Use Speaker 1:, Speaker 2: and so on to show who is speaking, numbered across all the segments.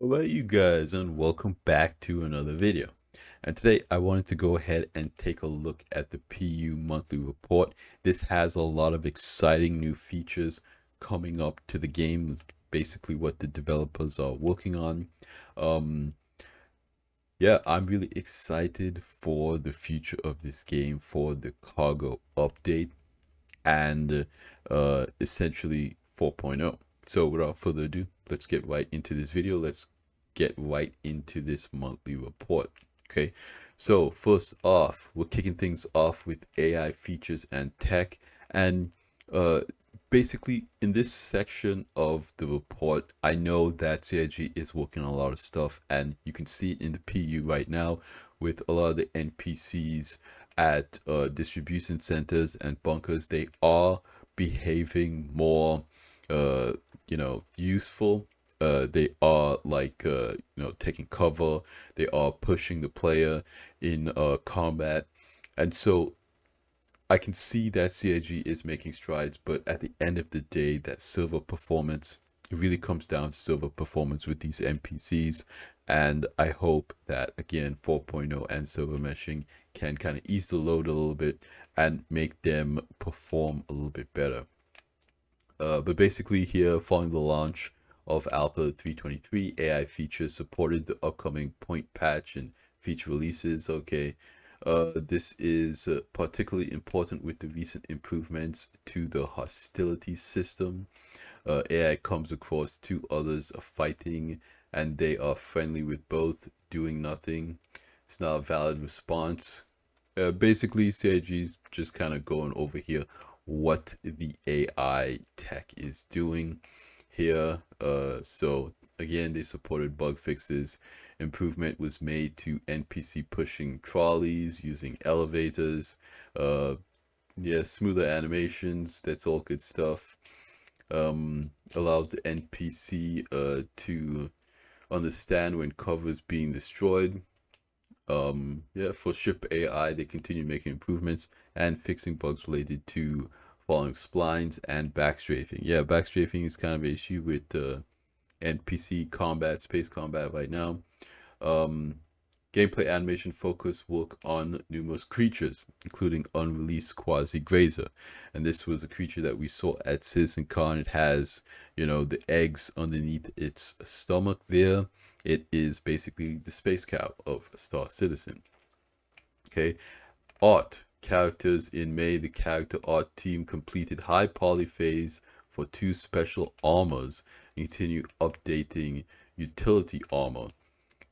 Speaker 1: Alright, you guys, and welcome back to another video. And today I wanted to go ahead and take a look at the PU monthly report. This has a lot of exciting new features coming up to the game. It's basically what the developers are working on. Um, yeah, I'm really excited for the future of this game, for the cargo update, and essentially 4.0. So without further ado, let's get right into this video. Let's get right into this monthly report. Okay, so first off, we're kicking things off with AI features and tech. And uh, basically in this section of the report, I know that CIG is working on a lot of stuff, and you can see it in the PU right now with a lot of the NPCs at distribution centers and bunkers. They are behaving more useful. They are like taking cover. They are pushing the player in combat. And so I can see that CIG is making strides, but at the end of the day, that server performance, it really comes down to server performance with these NPCs. And I hope that, again, 4.0 and server meshing can kind of ease the load a little bit and make them perform a little bit better. But basically here, following the launch of Alpha 3.23, AI features supported the upcoming point patch and feature releases. Okay, this is particularly important with the recent improvements to the hostility system. AI comes across two others are fighting, and they are friendly with both, doing nothing. It's not a valid response. Basically, CIG is just kind of going over here what the AI tech is doing here. So again, they supported bug fixes. Improvement was made to NPC pushing trolleys using elevators. Yeah, smoother animations. That's all good stuff. Allows the NPC to understand when cover is being destroyed. Yeah, for ship AI, they continue making improvements and fixing bugs related to falling splines and backstrafing. Yeah, backstrafing is kind of an issue with NPC combat, space combat right now. Gameplay animation focus work on numerous creatures, including unreleased Quasi-Grazer. And this was a creature that we saw at CitizenCon. It has, the eggs underneath its stomach there. It is basically the space cow of Star Citizen. Okay. Art. Characters in May, the character art team completed high poly phase for 2 special armors and continue updating utility armor.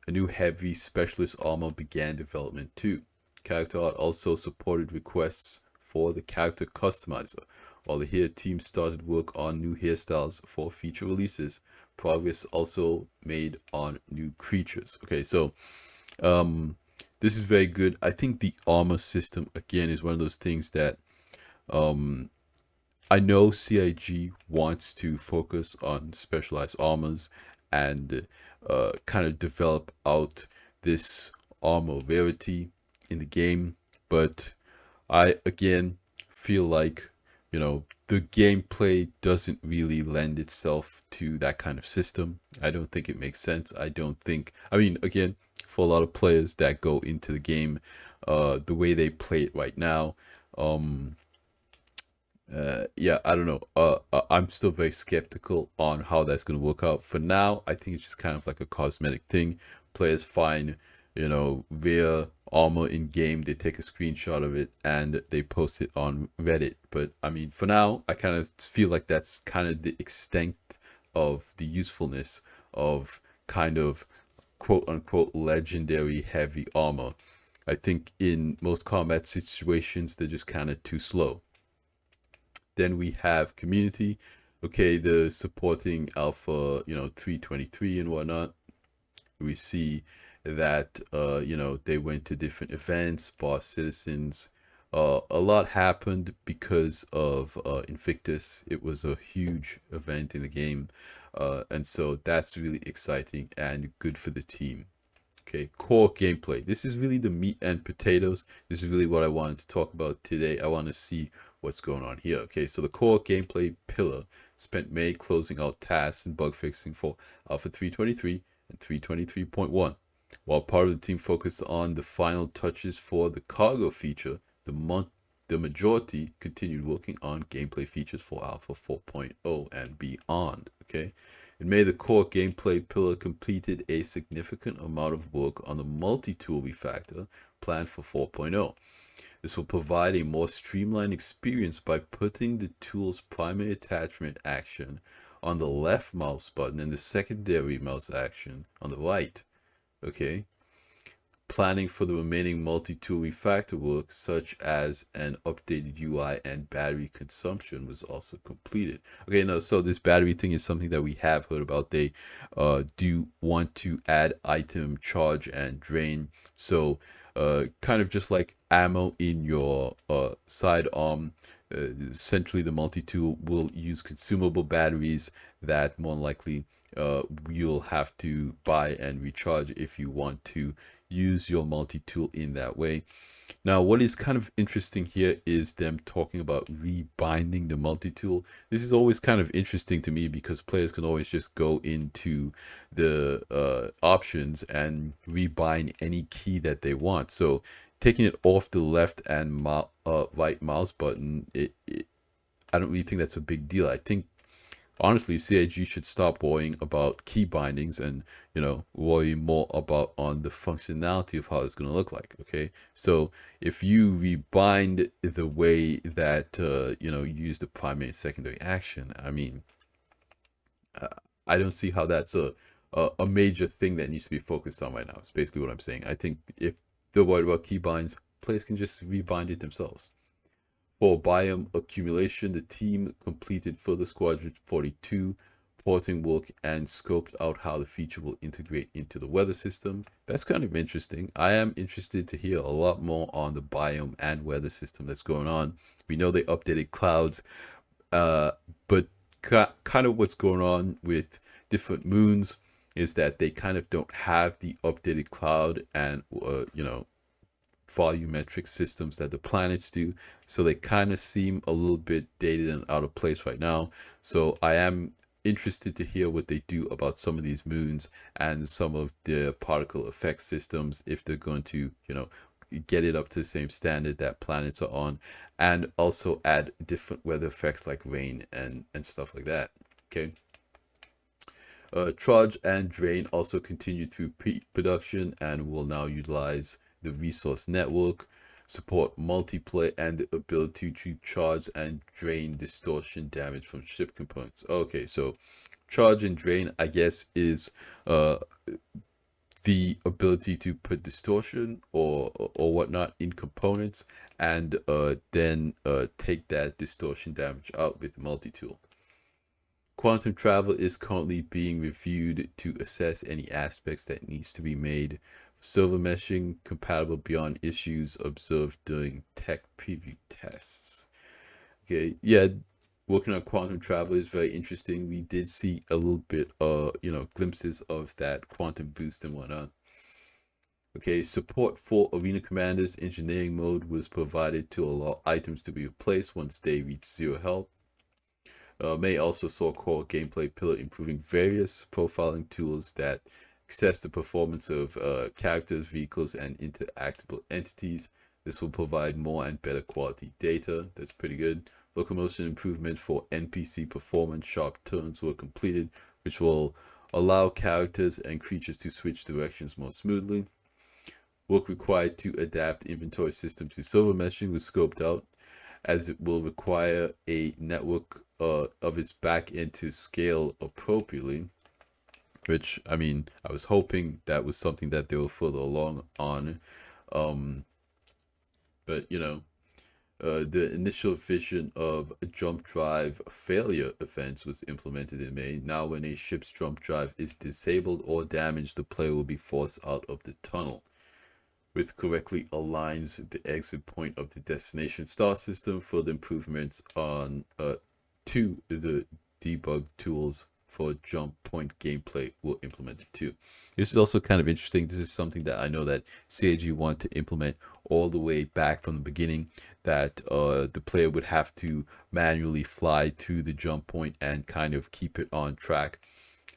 Speaker 1: A new heavy specialist armor began development too. Character art also supported requests for the character customizer, while the hair team started work on new hairstyles for future releases. Progress also made on new creatures. Okay, so this is very good. I think the armor system again is one of those things that I know CIG wants to focus on specialized armors and kind of develop out this armor rarity in the game, but I again feel like the gameplay doesn't really lend itself to that kind of system. I don't think it makes sense. I mean, again, for a lot of players that go into the game, the way they play it right now, yeah, I don't know. I'm still very skeptical on how that's going to work out. For now, I think it's just kind of like a cosmetic thing. Players find, rare armor in game, they take a screenshot of it and they post it on Reddit. But I mean, for now, I kind of feel like that's kind of the extent of the usefulness of kind of quote unquote legendary heavy armor. I think in most combat situations, they're just kind of too slow. Then we have community. Okay, the supporting Alpha, 3.23 and whatnot. We see that, they went to different events, boss citizens. A lot happened because of Invictus. It was a huge event in the game. And so that's really exciting and good for the team. Okay, core gameplay. This is really the meat and potatoes. This is really what I wanted to talk about today. I want to see what's going on here. Okay, so the core gameplay pillar spent May closing out tasks and bug fixing for Alpha 3.23 and 323.1. While part of the team focused on the final touches for the cargo feature, the majority continued working on gameplay features for Alpha 4.0 and beyond. Okay, in May, the core gameplay pillar completed a significant amount of work on the multi-tool refactor planned for 4.0. This will provide a more streamlined experience by putting the tool's primary attachment action on the left mouse button and the secondary mouse action on the right. Okay. Planning for the remaining multi-tool refactor work, such as an updated UI and battery consumption, was also completed. Okay, now so this battery thing is something that we have heard about. They do want to add item charge and drain. So kind of just like ammo in your sidearm. Essentially, the multi-tool will use consumable batteries that more likely you'll have to buy and recharge if you want to use your multi-tool in that way. Now, what is kind of interesting here is them talking about rebinding the multi-tool. This is always kind of interesting to me because players can always just go into the options and rebind any key that they want. So taking it off the left and right mouse button, I don't really think that's a big deal. I think honestly, CIG should stop worrying about key bindings and, worry more about on the functionality of how it's going to look like. Okay, so if you rebind the way that you use the primary and secondary action, I mean, I don't see how that's a major thing that needs to be focused on right now. It's basically what I'm saying. I think if they're worried about key binds, players can just rebind it themselves. For biome accumulation, the team completed further Squadron 42 porting work and scoped out how the feature will integrate into the weather system. That's kind of interesting. I am interested to hear a lot more on the biome and weather system that's going on. We know they updated clouds, but kind of what's going on with different moons is that they kind of don't have the updated cloud and, volumetric systems that the planets do, so they kind of seem a little bit dated and out of place right now. So I am interested to hear what they do about some of these moons and some of the particle effect systems, if they're going to get it up to the same standard that planets are on, and also add different weather effects like rain and stuff like that. Okay. Charge and drain also continue through production and will now utilize the resource network, support multiplayer, and the ability to charge and drain distortion damage from ship components. Okay, so charge and drain, I guess, is the ability to put distortion or whatnot in components and then take that distortion damage out with the multi-tool. Quantum travel is currently being reviewed to assess any aspects that needs to be made server meshing compatible beyond issues observed during tech preview tests. Okay, yeah, working on quantum travel is very interesting. We did see a little bit glimpses of that quantum boost and whatnot. Okay, support for arena commanders engineering mode was provided to allow items to be replaced once they reach 0 health. May also saw core gameplay pillar improving various profiling tools that assess the performance of characters, vehicles, and interactable entities. This will provide more and better quality data. That's pretty good. Locomotion improvements for NPC performance sharp turns were completed, which will allow characters and creatures to switch directions more smoothly. Work required to adapt inventory systems to server meshing was scoped out, as it will require a network of its backend to scale appropriately. Which, I mean, I was hoping that was something that they were further along on. But, the initial vision of jump drive failure events was implemented in May. Now, when a ship's jump drive is disabled or damaged, the player will be forced out of the tunnel, which correctly aligns the exit point of the destination star system. Further improvements on to the debug tools for jump point gameplay were implemented too. This is also kind of interesting. This is something that I know that CIG want to implement all the way back from the beginning, that the player would have to manually fly to the jump point and kind of keep it on track.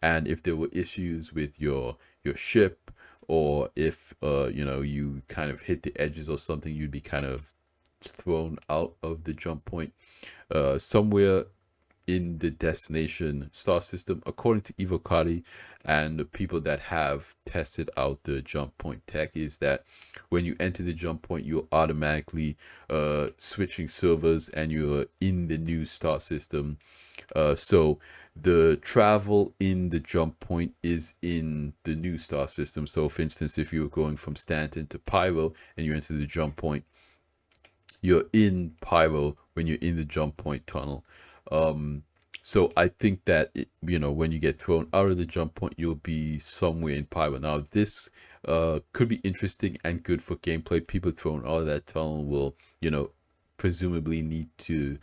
Speaker 1: And if there were issues with your ship, or if you kind of hit the edges or something, you'd be kind of thrown out of the jump point. Somewhere in the destination star system, according to Evocati and the people that have tested out the jump point tech, is that when you enter the jump point, you're automatically switching servers and you're in the new star system. So the travel in the jump point is in the new star system. So for instance, if you were going from Stanton to Pyro and you enter the jump point, you're in Pyro when you're in the jump point tunnel. So I think that when you get thrown out of the jump point, you'll be somewhere in Pyro. Now this could be interesting and good for gameplay. People thrown out of that tunnel will presumably need to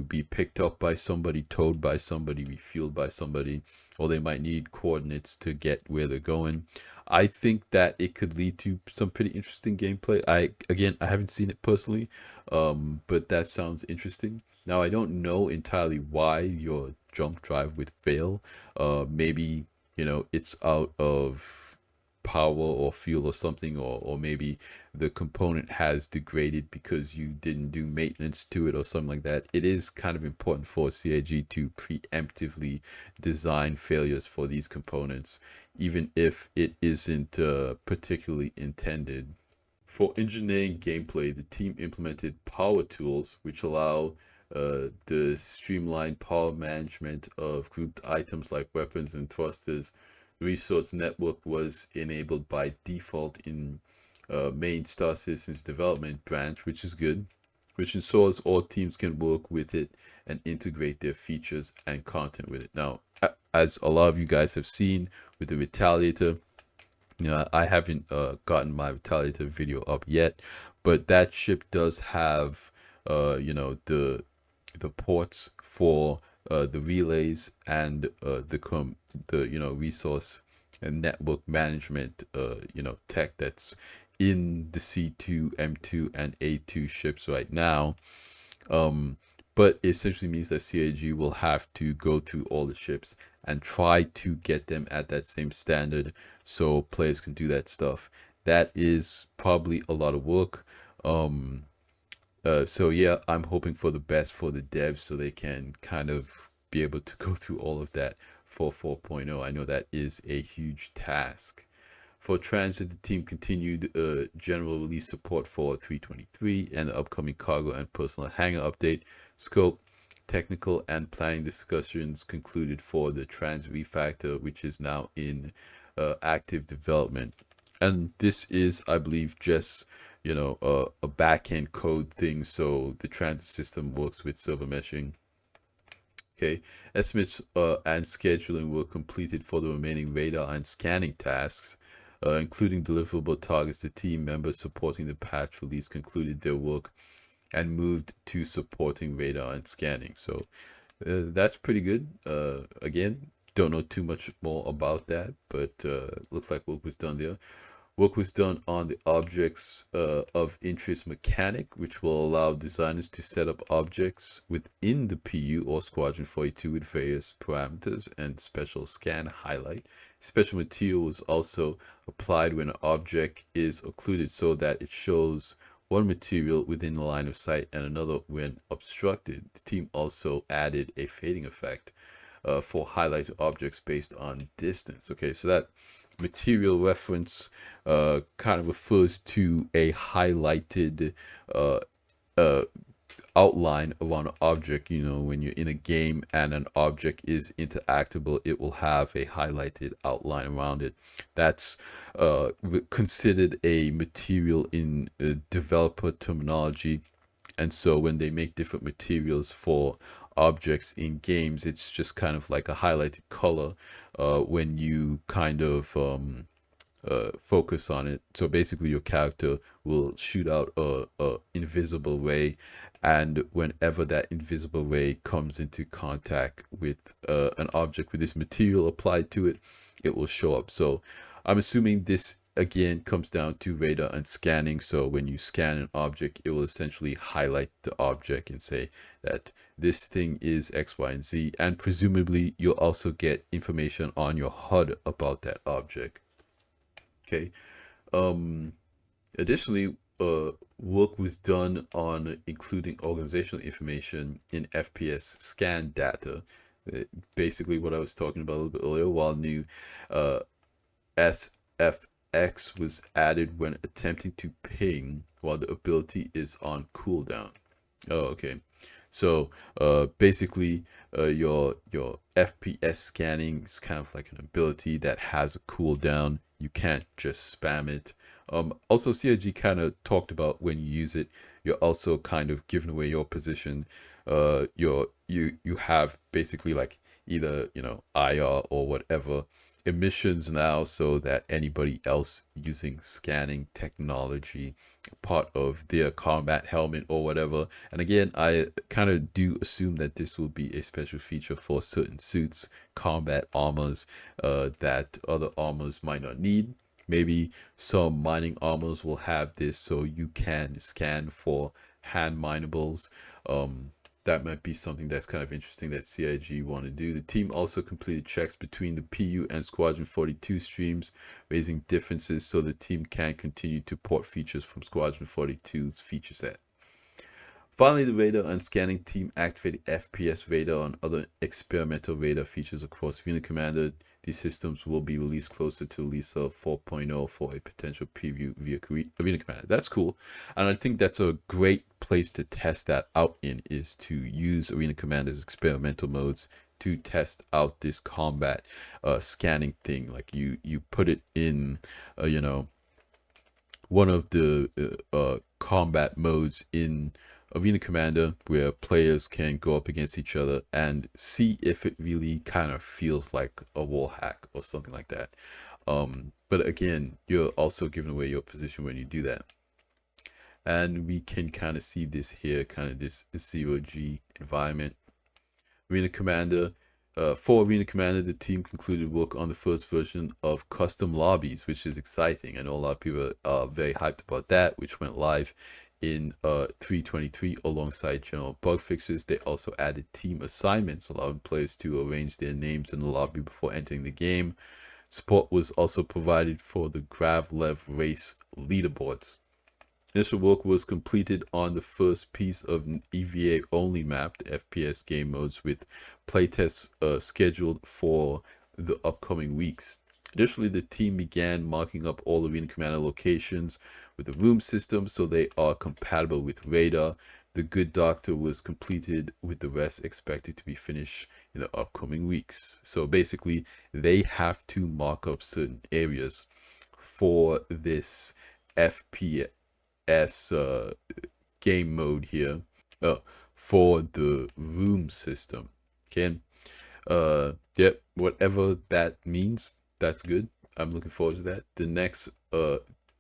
Speaker 1: be picked up by somebody, towed by somebody, refueled by somebody, or they might need coordinates to get where they're going. I think that it could lead to some pretty interesting gameplay. I haven't seen it personally, but that sounds interesting. Now I don't know entirely why your jump drive would fail. Maybe it's out of power or fuel or something, or maybe the component has degraded because you didn't do maintenance to it or something like that. It is kind of important for CIG to preemptively design failures for these components, even if it isn't particularly intended. For engineering gameplay, the team implemented power tools, which allow the streamlined power management of grouped items like weapons and thrusters. The resource network was enabled by default in main Star Citizen's development branch, which is good, which ensures all teams can work with it and integrate their features and content with it. Now, as a lot of you guys have seen with the Retaliator, I haven't gotten my Retaliator video up yet, but that ship does have the ports for the relays and the resource and network management tech that's in the C2, M2, and A2 ships right now. But it essentially means that CIG will have to go through all the ships and try to get them at that same standard so players can do that stuff. That is probably a lot of work. So yeah, I'm hoping for the best for the devs so they can kind of be able to go through all of that for 4.0. I know that is a huge task. For transit, the team continued general release support for 323 and the upcoming cargo and personal hangar update. Scope, technical, and planning discussions concluded for the transit refactor, which is now in active development. And this is, I believe, just a back-end code thing, so the transit system works with server meshing. Okay, estimates and scheduling were completed for the remaining radar and scanning tasks, including deliverable targets. The team members supporting the patch release concluded their work and moved to supporting radar and scanning. So that's pretty good. Again, don't know too much more about that, but looks like work was done there. Work was done on the objects of interest mechanic, which will allow designers to set up objects within the PU or Squadron 42 with various parameters and special scan highlight. Special material was also applied when an object is occluded so that it shows one material within the line of sight and another when obstructed. The team also added a fading effect for highlighted objects based on distance. Okay, so that material reference kind of refers to a highlighted outline around an object. When you're in a game and an object is interactable, it will have a highlighted outline around it. That's considered a material in developer terminology. And so when they make different materials for objects in games, it's just kind of like a highlighted color when you kind of focus on it. So basically your character will shoot out a invisible ray, and whenever that invisible ray comes into contact with an object with this material applied to it, it will show up. So I'm assuming this again comes down to radar and scanning. So when you scan an object, it will essentially highlight the object and say that this thing is X, Y, and Z. And presumably you'll also get information on your HUD about that object. Okay. Additionally, work was done on including organizational information in FPS scan data. Basically, what I was talking about a little bit earlier, while new uh, SFX was added when attempting to ping while the ability is on cooldown. Oh, okay. So, basically, your FPS scanning is kind of like an ability that has a cooldown. You can't just spam it. Also, CIG kind of talked about when you use it, you're also kind of giving away your position. You have basically like either IR or whatever emissions now, so that anybody else using scanning technology, part of their combat helmet or whatever. And again, I kind of do assume that this will be a special feature for certain suits, combat armors, that other armors might not need. Maybe some mining armors will have this, so you can scan for hand minables. That might be something that's kind of interesting that CIG want to do. The team also completed checks between the PU and Squadron 42 streams, raising differences so the team can continue to port features from Squadron 42's feature set. Finally, the radar and scanning team activated FPS radar and other experimental radar features across Arena Commander. These systems will be released closer to Lisa 4.0 for a potential preview via Arena Commander. That's cool. And I think that's a great place to test that out in, is to use Arena Commander's experimental modes to test out this combat scanning thing. Like you put it in, one of the combat modes in Arena Commander where players can go up against each other and see if it really kind of feels like a wall hack or something like that. But again, you're also giving away your position when you do that. And we can kind of see this here, kind of this 0G environment. Arena Commander. For Arena Commander, the team concluded work on the first version of custom lobbies, which is exciting. I know a lot of people are very hyped about that, which went live in 3.23 alongside general bug fixes. They also added team assignments, allowing players to arrange their names in the lobby before entering the game. Support was also provided for the Gravlev race leaderboards. Initial work was completed on the first piece of an EVA-only map, the FPS game modes, with playtests scheduled for the upcoming weeks. Additionally, the team began marking up all Arena Commander locations with the room system so they are compatible with radar. The Good Doctor was completed, with the rest expected to be finished in the upcoming weeks. So basically, they have to mark up certain areas for this FPS game mode here, for the room system. Okay, yep, whatever that means, that's good. I'm looking forward to that.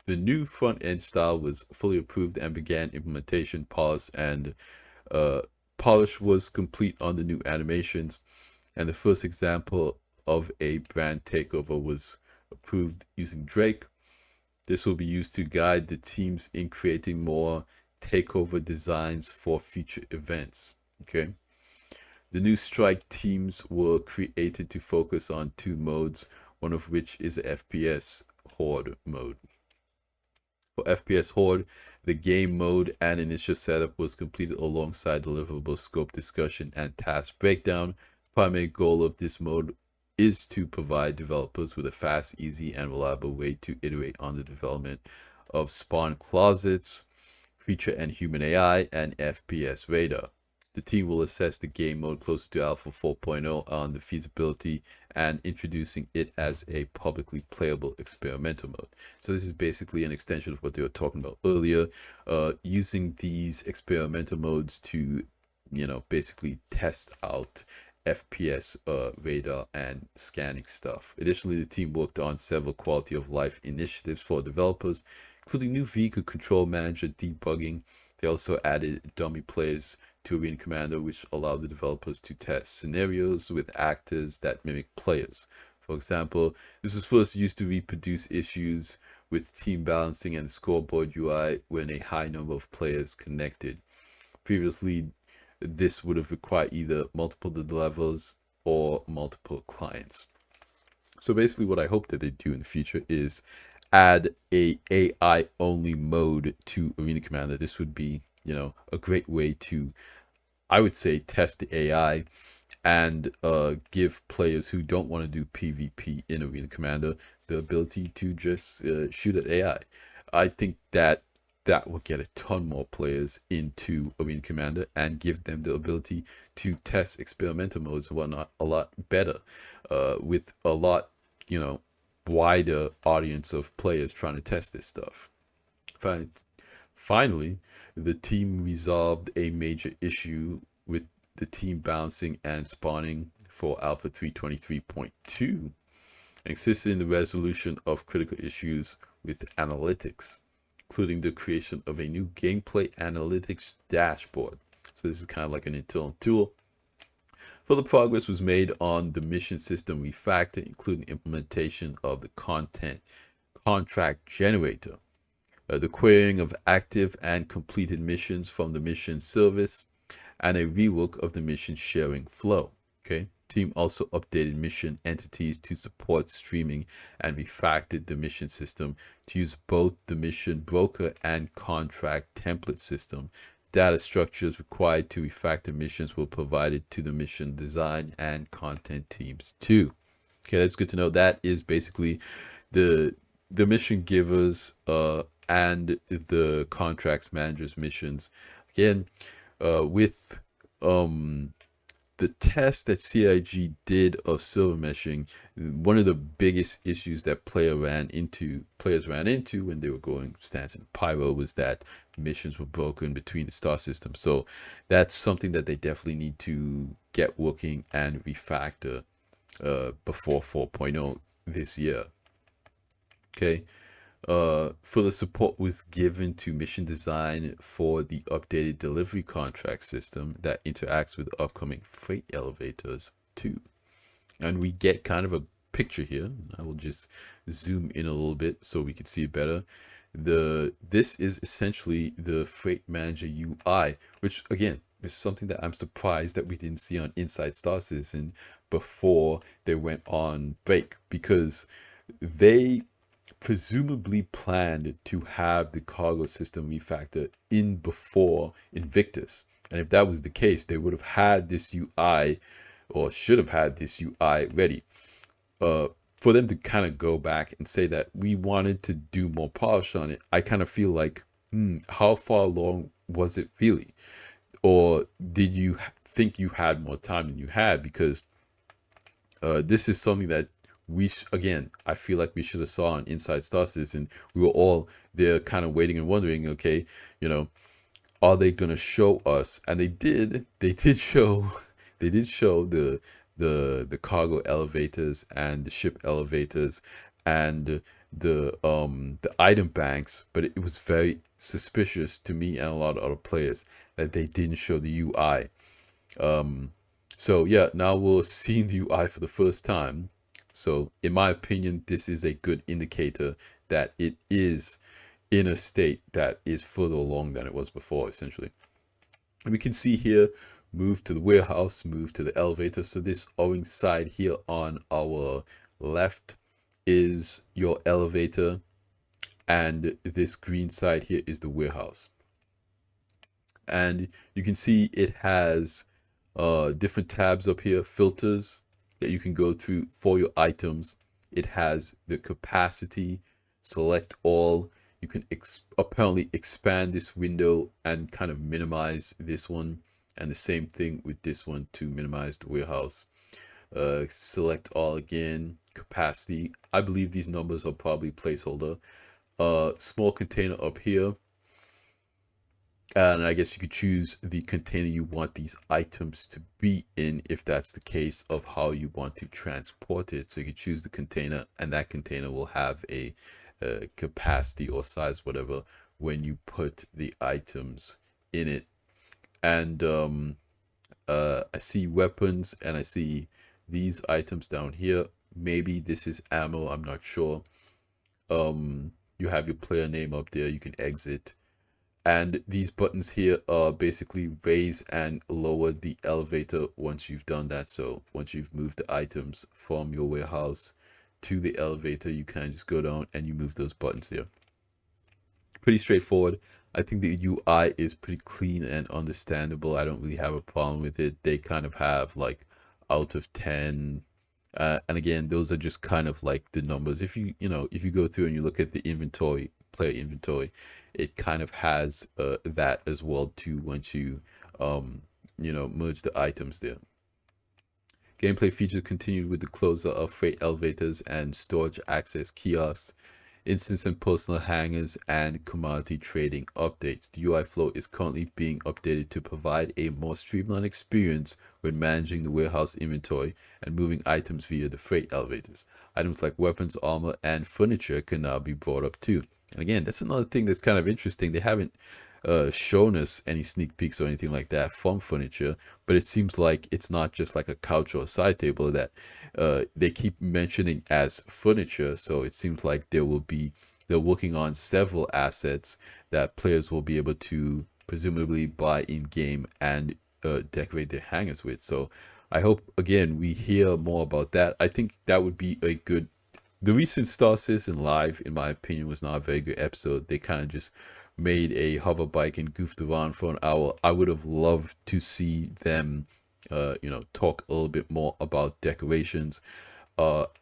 Speaker 1: The new front end style was fully approved and began implementation. Polish was complete on the new animations, and the first example of a brand takeover was approved using Drake. This will be used to guide the teams in creating more takeover designs for future events. Okay. The new strike teams were created to focus on two modes, one of which is a FPS Horde mode. For FPS Horde, the game mode and initial setup was completed alongside deliverable scope discussion and task breakdown. Primary goal of this mode is to provide developers with a fast, easy, and reliable way to iterate on the development of spawn closets, feature and human AI, and FPS radar. The team will assess the game mode closer to Alpha 4.0 on the feasibility and introducing it as a publicly playable experimental mode. So this is basically an extension of what they were talking about earlier, using these experimental modes to, basically test out FPS radar and scanning stuff. Additionally, the team worked on several quality of life initiatives for developers, including new vehicle control manager debugging. They also added dummy players to Arena Commander, which allowed the developers to test scenarios with actors that mimic players. For example, this was first used to reproduce issues with team balancing and scoreboard UI when a high number of players connected. Previously, this would have required either multiple levels or multiple clients. So basically what I hope that they do in the future is add a AI only mode to Arena Commander. This would be, a great way to, I would say, test the AI and give players who don't want to do PvP in Arena Commander the ability to just shoot at AI. I think that that will get a ton more players into Arena Commander and give them the ability to test experimental modes and whatnot a lot better, with a lot, you know, wider audience of players trying to test this stuff. Finally, the team resolved a major issue with the team balancing and spawning for Alpha 323.2, and assisted in the resolution of critical issues with analytics, including the creation of a new gameplay analytics dashboard. So this is kind of like an internal tool. Further progress was made on the mission system refactor, including implementation of the content contract generator, the querying of active and completed missions from the mission service, and a rework of the mission sharing flow. Okay. Team also updated mission entities to support streaming and refactored the mission system to use both the mission broker and contract template system. Data structures required to refactor missions were provided to the mission design and content teams too. Okay, that's good to know. That is basically the mission givers and the contracts managers missions. Again, with the test that CIG did of silver meshing, one of the biggest issues that players ran into when they were going stance and pyro was that missions were broken between the star system. So that's something that they definitely need to get working and refactor before 4.0 this year. Okay. Further support was given to mission design for the updated delivery contract system that interacts with upcoming freight elevators too. And we get kind of a picture here. I will just zoom in a little bit so we can see it better. This is essentially the freight manager UI, which again is something that I'm surprised that we didn't see on Inside Star Citizen before they went on break, because they presumably planned to have the cargo system refactor in before Invictus. And if that was the case, they would have had this UI, or should have had this UI ready. For them to kind of go back and say that we wanted to do more polish on it, I kind of feel like, how far along was it really? Or did you think you had more time than you had? Because this is something that again, I feel like we should have saw on Inside Star Citizen. We were all there kind of waiting and wondering, okay, are they going to show us? And they did show the cargo elevators and the ship elevators and the item banks, but it was very suspicious to me and a lot of other players that they didn't show the UI. So yeah, now we're seeing the UI for the first time. So in my opinion, this is a good indicator that it is in a state that is further along than it was before, essentially. And we can see here, move to the warehouse, move to the elevator. So this orange side here on our left is your elevator, and this green side here is the warehouse. And you can see it has different tabs up here, filters that you can go through for your items. It has the capacity, select all. You can apparently expand this window and kind of minimize this one, and the same thing with this one to minimize the warehouse. Select all again, capacity. I believe these numbers are probably placeholder. Small container up here. And I guess you could choose the container you want these items to be in, if that's the case of how you want to transport it. So you can choose the container, and that container will have a capacity or size, whatever, when you put the items in it. And I see weapons, and I see these items down here. Maybe this is ammo, I'm not sure. You have your player name up there. You can exit. And these buttons here basically raise and lower the elevator once you've done that. So once you've moved the items from your warehouse to the elevator, you can just go down and you move those buttons there. Pretty straightforward. I think the UI is pretty clean and understandable. I don't really have a problem with it. They kind of have like out of 10. And again, those are just kind of like the numbers. If you go through and you look at the inventory, player inventory, it kind of has that as well too once you merge the items there. Gameplay features continued with the closure of freight elevators and storage access kiosks, instance and personal hangars, and commodity trading updates. The UI flow is currently being updated to provide a more streamlined experience when managing the warehouse inventory and moving items via the freight elevators. Items like weapons, armor, and furniture can now be brought up too. And again, that's another thing that's kind of interesting. They haven't shown us any sneak peeks or anything like that from furniture, but it seems like it's not just like a couch or a side table that they keep mentioning as furniture. So it seems like they're working on several assets that players will be able to presumably buy in game and decorate their hangars with. So I hope again we hear more about that. I think that would be a good. The recent Star Citizen Live, in my opinion, was not a very good episode. They kind of just made a hover bike and goofed around for an hour. I would have loved to see them, talk a little bit more about decorations,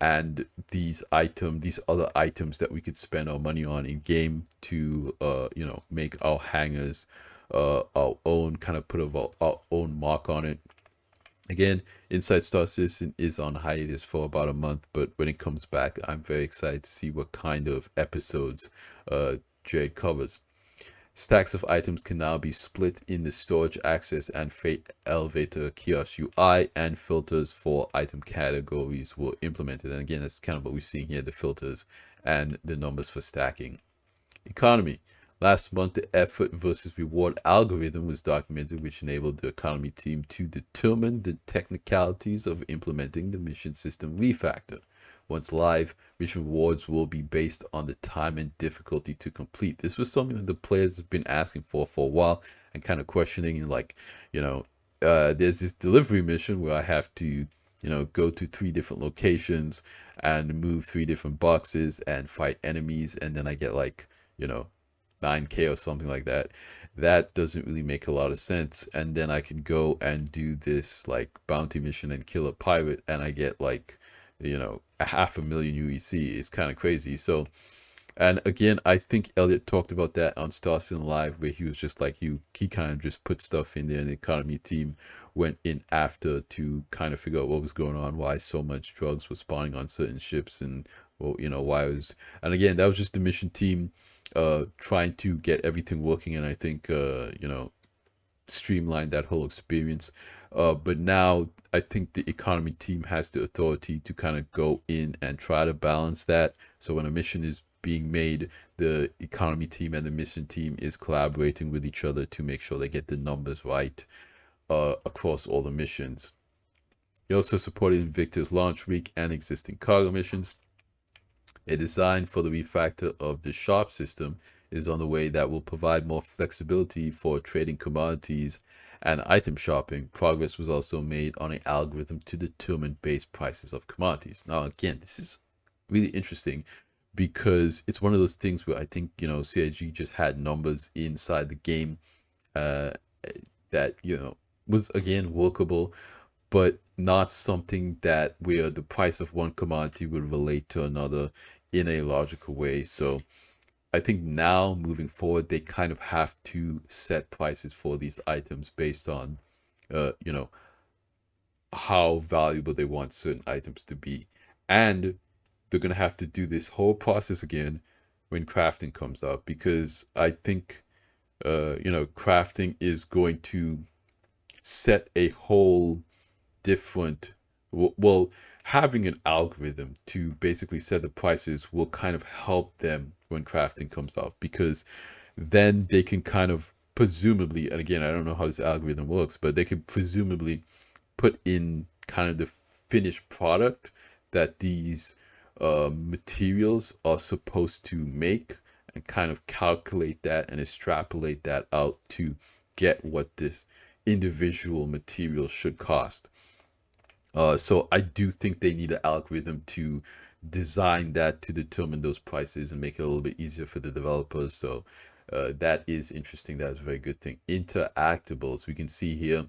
Speaker 1: and these other items that we could spend our money on in game to, make our hangars, our own, kind of put our own mark on it. Again, Inside Star Citizen is on hiatus for about a month, but when it comes back, I'm very excited to see what kind of episodes Jade covers. Stacks of items can now be split in the storage access and freight elevator kiosk UI, and filters for item categories were implemented. And again, that's kind of what we're seeing here, the filters and the numbers for stacking. Economy. Last month, the effort versus reward algorithm was documented, which enabled the economy team to determine the technicalities of implementing the mission system refactor. Once live, mission rewards will be based on the time and difficulty to complete. This was something that the players have been asking for a while and kind of questioning, and like, there's this delivery mission where I have to, go to 3 different locations and move 3 different boxes and fight enemies, and then I get like, 9K or something like that. That doesn't really make a lot of sense. And then I can go and do this like bounty mission and kill a pirate, and I get like, a 500,000 UEC. It's kind of crazy. So, and again, I think Elliot talked about that on Star Citizen Live, where he was just like, he kind of just put stuff in there, and the economy team went in after to kind of figure out what was going on, why so much drugs was spawning on certain ships, and well, why it was. And again, that was just the mission team trying to get everything working, and I think streamline that whole experience. But now I think the economy team has the authority to kind of go in and try to balance that. So when a mission is being made, the economy team and the mission team is collaborating with each other to make sure they get the numbers right across all the missions. He also supported Invictus launch week and existing cargo missions. A design for the refactor of the shop system is on the way that will provide more flexibility for trading commodities and item shopping. Progress was also made on an algorithm to determine base prices of commodities. Now, again, this is really interesting because it's one of those things where I think, CIG just had numbers inside the game that, was again workable, but not something that where the price of one commodity would relate to another in a logical way. So I think now moving forward, they kind of have to set prices for these items based on, how valuable they want certain items to be. And they're going to have to do this whole process again when crafting comes up, because I think, crafting is going to set a whole different, well, having an algorithm to basically set the prices will kind of help them when crafting comes out, because then they can kind of presumably, and again, I don't know how this algorithm works, but they can presumably put in kind of the finished product that these materials are supposed to make. and kind of calculate that and extrapolate that out to get what this individual material should cost. So I do think they need an algorithm to design that to determine those prices and make it a little bit easier for the developers. So that is interesting. That's a very good thing. Interactables, we can see here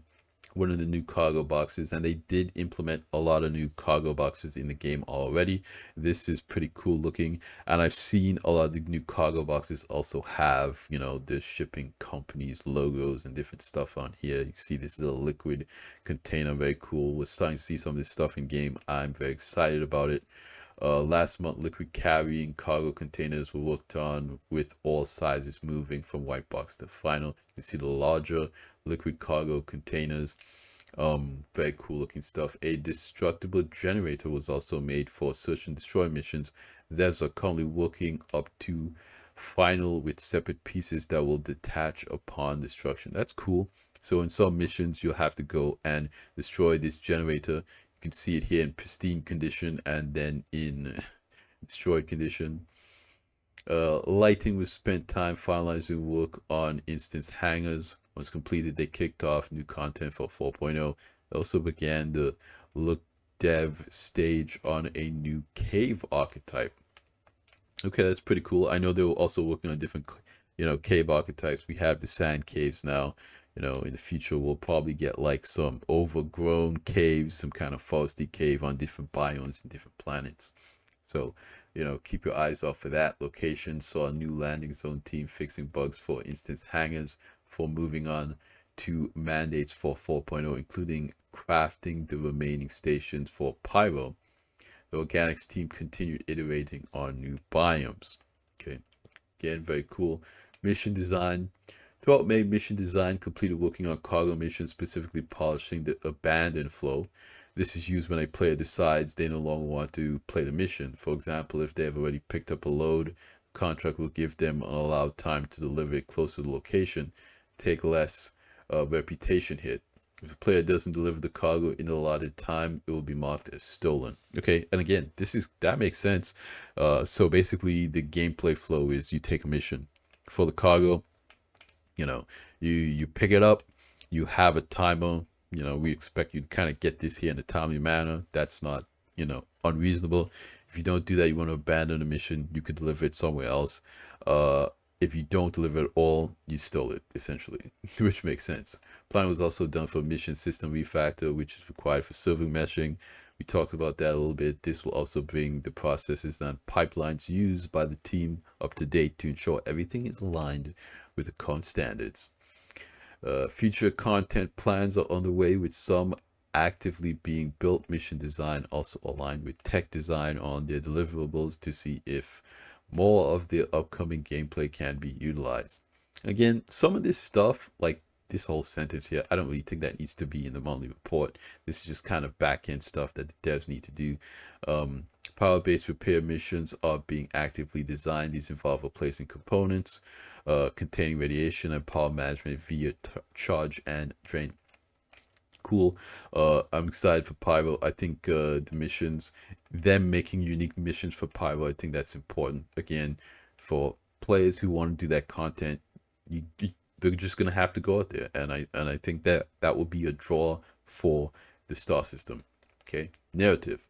Speaker 1: one of the new cargo boxes, and they did implement a lot of new cargo boxes in the game already. This is pretty cool looking, and I've seen a lot of the new cargo boxes also have, you know, the shipping companies logos and different stuff on here. You see this little liquid container, very cool. We're starting to see some of this stuff in game. I'm very excited about it. Last month, liquid carrying cargo containers were worked on with all sizes moving from white box to final. You can see the larger liquid cargo containers. Very cool looking stuff. A destructible generator was also made for search and destroy missions. Devs are currently working up to final with separate pieces that will detach upon destruction. That's cool. So in some missions, you'll have to go and destroy this generator. You can see it here in pristine condition and then in destroyed condition. Lighting was spent time finalizing work on instance hangars. Once completed, they kicked off new content for 4.0. They also began the look dev stage on a new cave archetype. Okay, that's pretty cool. I know they were also working on different, you know, cave archetypes. We have the sand caves now. You know, in the future, we'll probably get like some overgrown caves, some kind of foresty cave on different biomes and different planets. So, you know, keep your eyes out for that. Location saw a new landing zone team fixing bugs for instance hangars for moving on to mandates for 4.0, including crafting the remaining stations for Pyro. The organics team continued iterating on new biomes. Okay, again, very cool. Mission design. Throughout May, mission design completed working on cargo missions, specifically polishing the abandon flow. This is used when a player decides they no longer want to play the mission. For example, if they have already picked up a load, the contract will give them an allowed time to deliver it closer to the location, take less reputation hit. If the player doesn't deliver the cargo in the allotted time, it will be marked as stolen. Okay, and again, that makes sense. So basically, the gameplay flow is you take a mission for the cargo. You know, you pick it up, you have a timer. You know, we expect you to kind of get this here in a timely manner. That's not, you know, unreasonable. If you don't do that, you want to abandon the mission, you could deliver it somewhere else. If you don't deliver it all, you stole it, essentially, which makes sense. Plan was also done for mission system refactor, which is required for serving meshing. We talked about that a little bit. This will also bring the processes and pipelines used by the team up to date to ensure everything is aligned with the current standards. Future content plans are underway with some actively being built. Mission design also aligned with tech design on their deliverables to see if more of the upcoming gameplay can be utilized. Again, some of this stuff, like this whole sentence here, I don't really think that needs to be in the monthly report. This is just kind of back-end stuff that the devs need to do. Power-based repair missions are being actively designed. These involve replacing components containing radiation and power management via charge and drain. Cool. I'm excited for Pyro. I think the missions, them making unique missions for Pyro, I think that's important. Again, for players who want to do that content, they're just gonna have to go out there, and I think that will be a draw for the star system. Okay, narrative.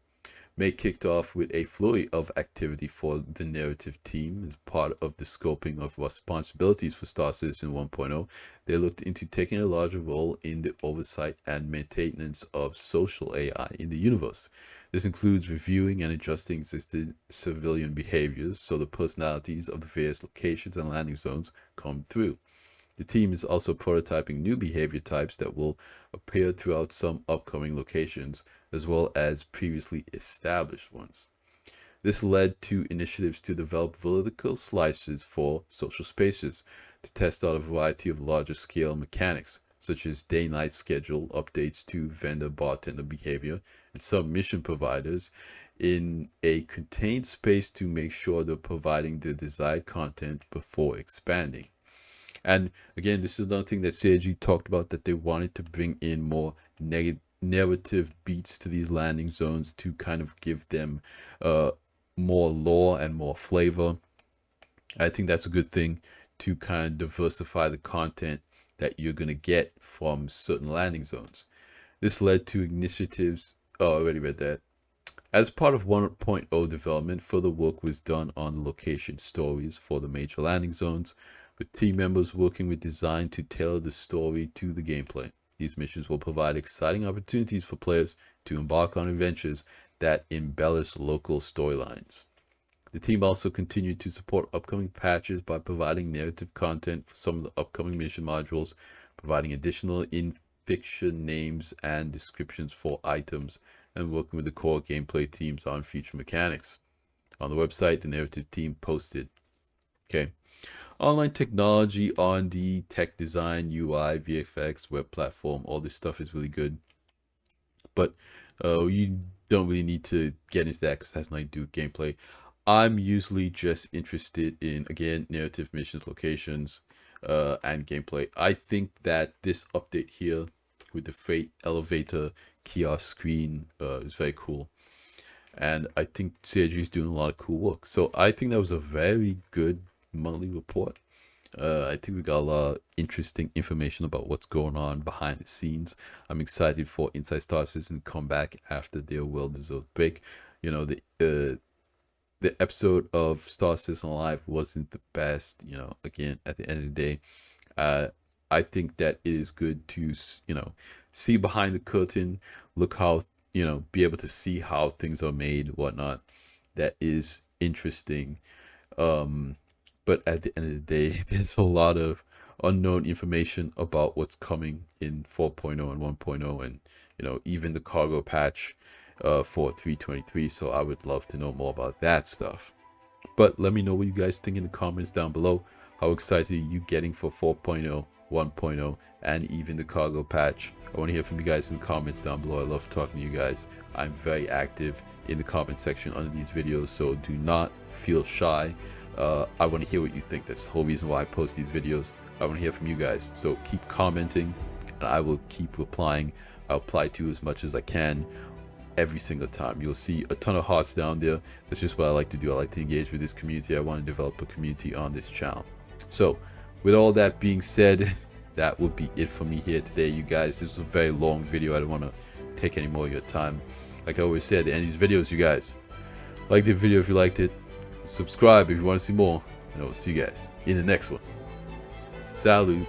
Speaker 1: May kicked off with a flurry of activity for the narrative team as part of the scoping of responsibilities for Star Citizen 1.0. They looked into taking a larger role in the oversight and maintenance of social AI in the universe. This includes reviewing and adjusting existing civilian behaviors so the personalities of the various locations and landing zones come through. The team is also prototyping new behavior types that will appear throughout some upcoming locations, as well as previously established ones. This led to initiatives to develop vertical slices for social spaces to test out a variety of larger scale mechanics, such as day-night schedule updates to vendor bartender behavior and some mission providers in a contained space to make sure they're providing the desired content before expanding. And again, this is another thing that CIG talked about, that they wanted to bring in more narrative beats to these landing zones to kind of give them more lore and more flavor. I think that's a good thing to kind of diversify the content that you're going to get from certain landing zones. This led to initiatives. Oh, I already read that. As part of 1.0 development, further work was done on the location stories for the major landing zones, with team members working with design to tailor the story to the gameplay. These missions will provide exciting opportunities for players to embark on adventures that embellish local storylines. The team also continued to support upcoming patches by providing narrative content for some of the upcoming mission modules, providing additional in-fiction names and descriptions for items, and working with the core gameplay teams on future mechanics. On the website, the narrative team posted, okay, online technology, R&D, tech design, UI, VFX, web platform, all this stuff is really good. But you don't really need to get into that because it has nothing to do with gameplay. I'm usually just interested in, again, narrative, missions, locations, and gameplay. I think that this update here with the freight elevator kiosk screen is very cool. And I think CIG is doing a lot of cool work. So I think that was a very good monthly report. I think we got a lot of interesting information about what's going on behind the scenes. I'm excited for Inside Star Citizen to come back after their well-deserved break. You know, the episode of Star Citizen Live wasn't the best. You know, again, at the end of the day, I think that it is good to, you know, see behind the curtain, look how, you know, be able to see how things are made, whatnot. That is interesting. But at the end of the day, there's a lot of unknown information about what's coming in 4.0 and 1.0, and you know, even the cargo patch for 3.23. So I would love to know more about that stuff. But let me know what you guys think in the comments down below. How excited are you getting for 4.0, 1.0, and even the cargo patch? I want to hear from you guys in the comments down below. I love talking to you guys. I'm very active in the comment section under these videos, so do not feel shy. I want to hear what you think. That's the whole reason why I post these videos. I want to hear from you guys. So keep commenting, and I will keep replying. I'll reply to as much as I can every single time. You'll see a ton of hearts down there. That's just what I like to do. I like to engage with this community. I want to develop a community on this channel. So with all that being said, that would be it for me here today, you guys. This is a very long video. I don't want to take any more of your time. Like I always say at the end of these videos, you guys, like the video if you liked it, subscribe if you want to see more, and I will see you guys in the next one. Salut.